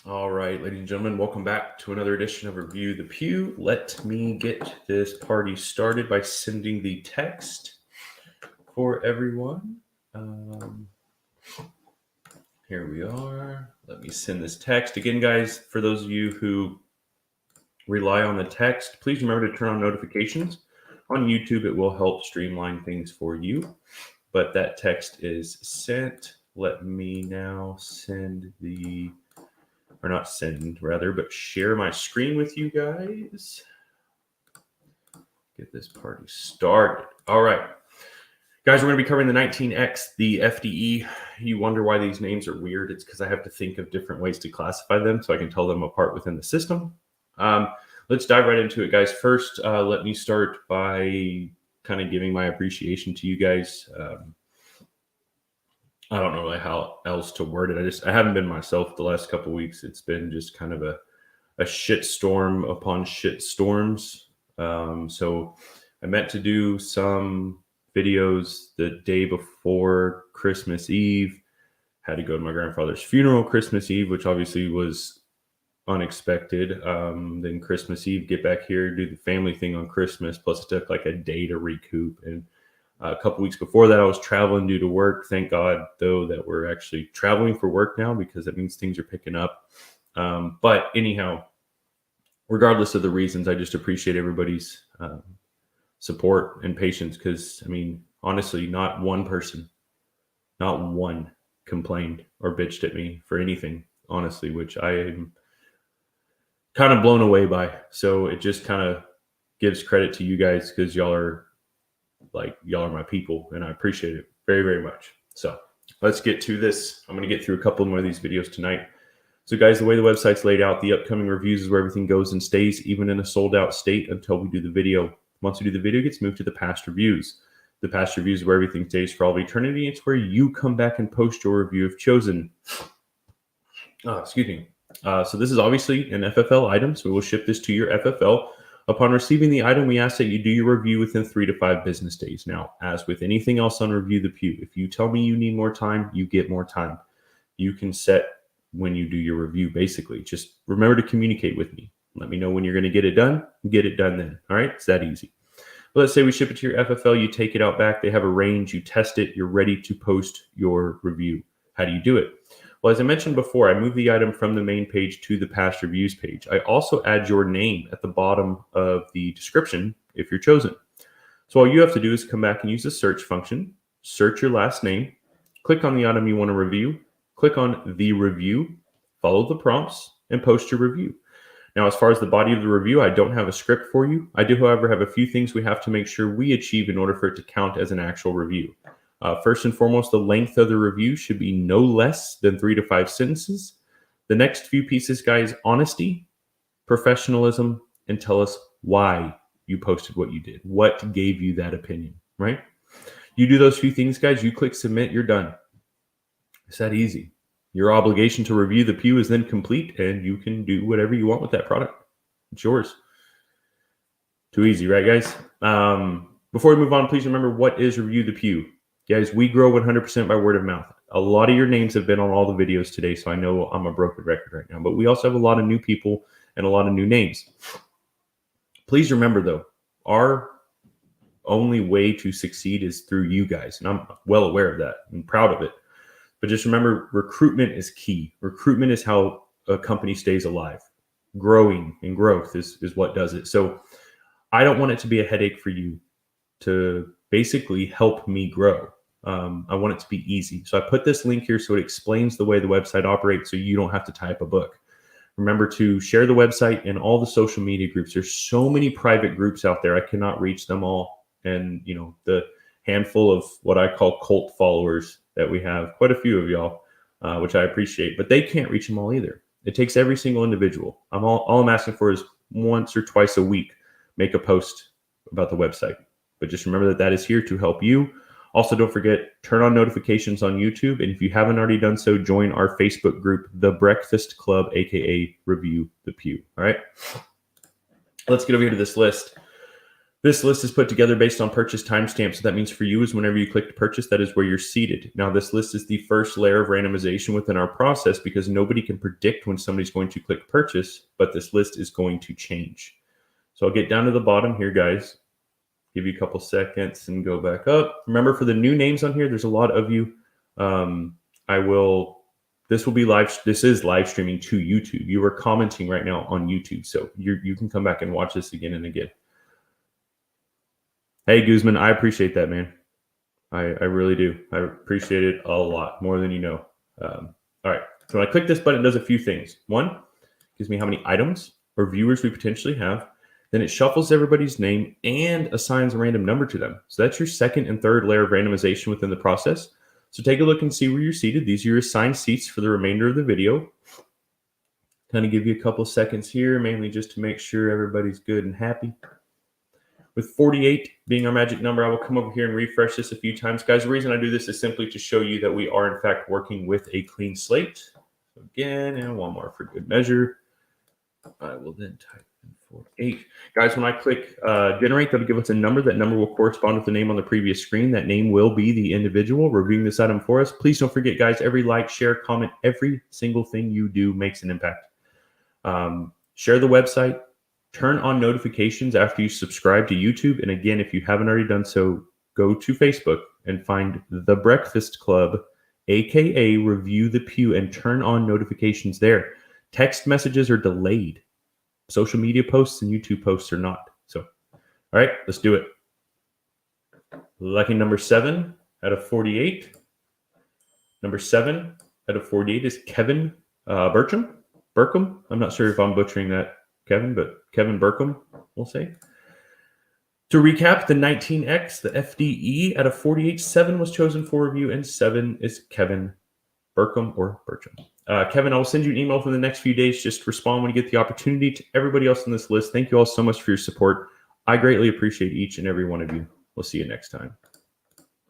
All right, ladies and gentlemen, welcome back to another edition of Review the Pew. Let me get this party started by sending the text for everyone. Um, Here we are. Let me send this text. Again, guys, for those of you who rely on the text, please remember to turn on notifications. On YouTube, it will help streamline things for you. But that text is sent. Let me now send the or not send rather, but share my screen with you guys. Get this party started. All right. Guys, we're going to be covering the 19X, the FDE. You wonder why these names are weird. It's because I have to think of different ways to classify them so I can tell them apart within the system. Let's dive right into it, guys. First, let me start by kind of giving my appreciation to you guys. I don't know really how else to word it. I haven't been myself the last couple weeks. It's been just kind of a shit storm upon shit storms. So I meant to do some videos the day before Christmas Eve. Had to go to my grandfather's funeral Christmas Eve, which obviously was unexpected. Then Christmas Eve, get back here, do the family thing on Christmas. Plus, it took like a day to recoup. And a couple weeks before that, I was traveling due to work. Thank God, though, that we're actually traveling for work now because that means things are picking up. But anyhow, regardless of the reasons, I just appreciate everybody's support and patience because, I mean, honestly, not one person, not one complained or bitched at me for anything, honestly, which I am kind of blown away by. So it just kind of gives credit to you guys because y'all are my people and I appreciate it very, very much. So let's get to this. I'm going to get through a couple more of these videos tonight. So guys, the way the website's laid out, the upcoming reviews is where everything goes and stays, even in a sold out state until we do the video. Once we do the video, it gets moved to the past reviews. The past reviews is where everything stays for all of eternity. It's where you come back and post your review if chosen. Excuse me. So this is obviously an FFL item, so we will ship this to your FFL. Upon receiving the item, we ask that you do your review within 3 to 5 business days. Now, as with anything else on Review the Pew, if you tell me you need more time, you get more time. You can set when you do your review, basically. Just remember to communicate with me. Let me know when you're going to get it done. Get it done then. All right? It's that easy. But let's say we ship it to your FFL. You take it out back. They have a range. You test it. You're ready to post your review. How do you do it? Well, as I mentioned before, I move the item from the main page to the past reviews page. I also add your name at the bottom of the description if you're chosen. So all you have to do is come back and use the search function, search your last name, click on the item you want to review, click on the review, follow the prompts, and post your review. Now, as far as the body of the review, I don't have a script for you. I do, however, have a few things we have to make sure we achieve in order for it to count as an actual review. First and foremost, the length of the review should be no less than 3 to 5 sentences. The next few pieces, guys, honesty, professionalism, and tell us why you posted what you did. What gave you that opinion, right? You do those few things, guys, you click submit, you're done. It's that easy. Your obligation to review the Pew is then complete, and you can do whatever you want with that product. It's yours. Too easy, right, guys? Before we move on, please remember, what is Review the Pew? Guys, we grow 100% by word of mouth. A lot of your names have been on all the videos today, so I know I'm a broken record right now. But we also have a lot of new people and a lot of new names. Please remember, though, our only way to succeed is through you guys. And I'm well aware of that. I'm proud of it. But just remember, recruitment is key. Recruitment is how a company stays alive. Growing and growth is what does it. So I don't want it to be a headache for you to basically help me grow. I want it to be easy. So I put this link here so it explains the way the website operates so you don't have to type a book. Remember to share the website in all the social media groups. There's so many private groups out there. I cannot reach them all. And, you know, the handful of what I call cult followers that we have, quite a few of y'all, which I appreciate, but they can't reach them all either. It takes every single individual. All I'm asking for is once or twice a week, make a post about the website. But just remember that is here to help you. Also, don't forget, turn on notifications on YouTube. And if you haven't already done so, join our Facebook group, The Breakfast Club, aka Review the Pew. All right. Let's get over here to this list. This list is put together based on purchase timestamp. So that means for you is whenever you click to purchase, that is where you're seated. Now, this list is the first layer of randomization within our process because nobody can predict when somebody's going to click purchase, but this list is going to change. So I'll get down to the bottom here, guys. Give you a couple seconds and go back up. Remember, for the new names on here, there's a lot of you. This will be live. This is live streaming to YouTube. You are commenting right now on YouTube, so you can come back and watch this again and again. Hey, Guzman, I appreciate that, man. I really do. I appreciate it a lot, more than you know. All right, so when I click this button, it does a few things. One, gives me how many items or viewers we potentially have. Then it shuffles everybody's name and assigns a random number to them. So that's your second and third layer of randomization within the process. So take a look and see where you're seated. These are your assigned seats for the remainder of the video. Kind of give you a couple seconds here, mainly just to make sure everybody's good and happy. With 48 being our magic number, I will come over here and refresh this a few times. Guys, the reason I do this is simply to show you that we are, in fact, working with a clean slate. So again, and one more for good measure. I will then type in 48. Guys, when I click generate, that'll give us a number. That number will correspond with the name on the previous screen. That name will be the individual reviewing this item for us. Please don't forget, guys, every like, share, comment, every single thing you do makes an impact. Share the website. Turn on notifications after you subscribe to YouTube. And again, if you haven't already done so, go to Facebook and find The Breakfast Club, aka Review the Pew, and turn on notifications there. Text messages are delayed. Social media posts and YouTube posts are not. So, all right, let's do it. Lucky number 7 out of 48. Number 7 out of 48 is Kevin Burkham. I'm not sure if I'm butchering that, Kevin, but Kevin Burkham, we'll say. To recap, the 19X, the FDE, out of 48, 7 was chosen for review, and 7 is Kevin Burkham or Bertram. Kevin, I will send you an email within the next few days. Just respond when you get the opportunity. To everybody else on this list, thank you all so much for your support. I greatly appreciate each and every one of you. We'll see you next time.